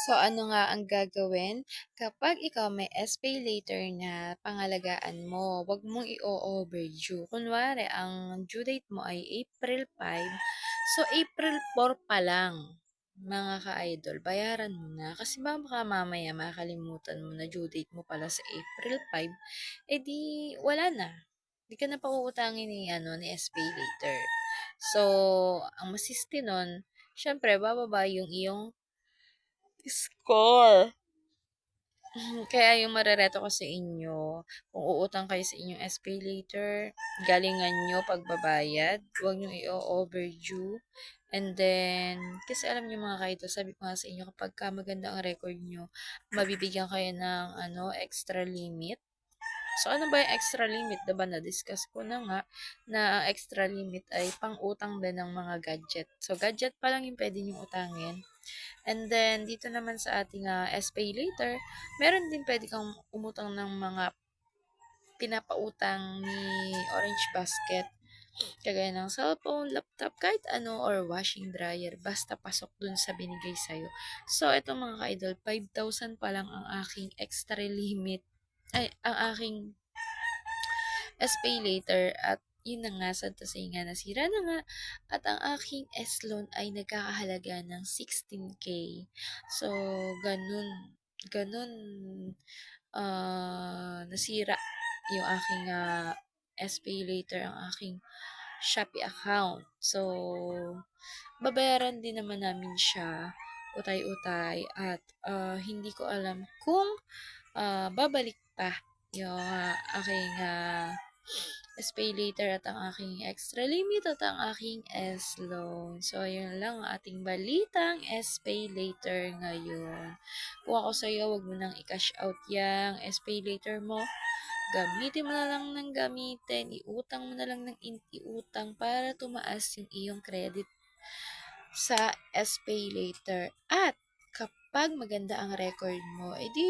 So, ano nga ang gagawin kapag ikaw may SPay later na pangalagaan mo? Huwag mong i-overdue. Kunwari, ang due date mo ay April 5. So, April 4 pa lang, mga ka-idol, bayaran mo na. Kasi baka mamaya makalimutan mo na due date mo pala sa April 5, di wala na. Di ka na pauutangin ni SPay later. So, ang masiste nun, syempre, bababa yung iyong score. Kaya yung marereto ko sa inyo, kung uutang kayo sa inyong SPay later, galingan nyo pagbabayad. Huwag nyo i-overdue. And then, kasi alam nyo mga kaito, sabi ko nga sa inyo, kapag ka maganda ang record nyo, mabibigyan kayo ng extra limit. So, ano ba yung extra limit? Diba na-discuss ko na nga na ang extra limit ay pang-utang din ng mga gadget. So, gadget pa lang yung pwede nyo utangin. And then, dito naman sa ating SPay later, meron din pwede kang umutang ng mga pinapautang ni Orange Basket. Kagaya ng cellphone, laptop, kahit ano, or washing dryer, basta pasok dun sa binigay sa'yo. So, ito mga ka-idol, 5,000 pa lang ang aking extra limit, ang aking SPay later, at yun na nga, Santa Say nga, nasira na nga, at ang aking S-loan ay nagkakahalaga ng 16K. So, ganun, nasira yung aking SPay later, ang aking Shopee account. So, babayaran din naman namin siya utay-utay, at hindi ko alam kung babalik pa yung aking SPay later at ang aking extra limit at ang aking S-loan. So, yun lang ang ating balitang SPay later ngayon. Kung ako sa'yo, wag mo nang i-cash out yung SPay later mo. Gamitin mo na lang ng gamitin, iutang mo na lang ng iutang para tumaas yung iyong credit sa SPay later. At kapag maganda ang record mo, edi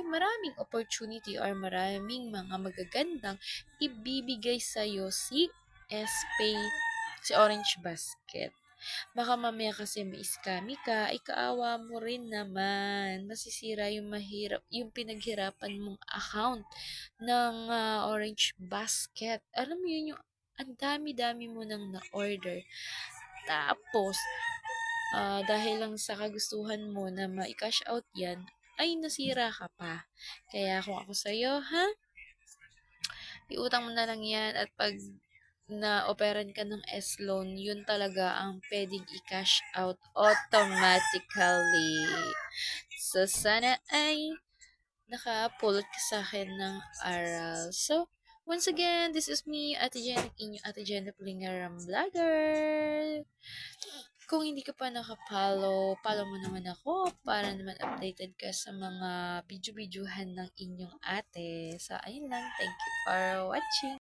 maraming opportunity or maraming mga magagandang ibibigay sa'yo si SPay, si Orange Basket. Baka mamaya kasi ma-scammy ka, ay kaawa mo rin naman. Masisira yung pinaghirapan mong account ng Orange Basket. Alam mo yun, yung ang dami-dami mo nang na-order. Tapos, dahil lang sa kagustuhan mo na ma-cash out yan, ay nasira ka pa. Kaya kung ako sa'yo, ha? Iutang mo na lang yan, at pag na-operan ka ng S-loan, yun talaga ang pwedeng i-cash out automatically. So, sana ay nakapulot ka sa akin ng aral. So, once again, this is me, Ate Jen, inyong Ate Jen Plingaram Vlogger. Kung hindi ka pa nakapollow, follow mo naman ako para naman updated ka sa mga video-videohan ng inyong ate. So, ayun lang. Thank you for watching.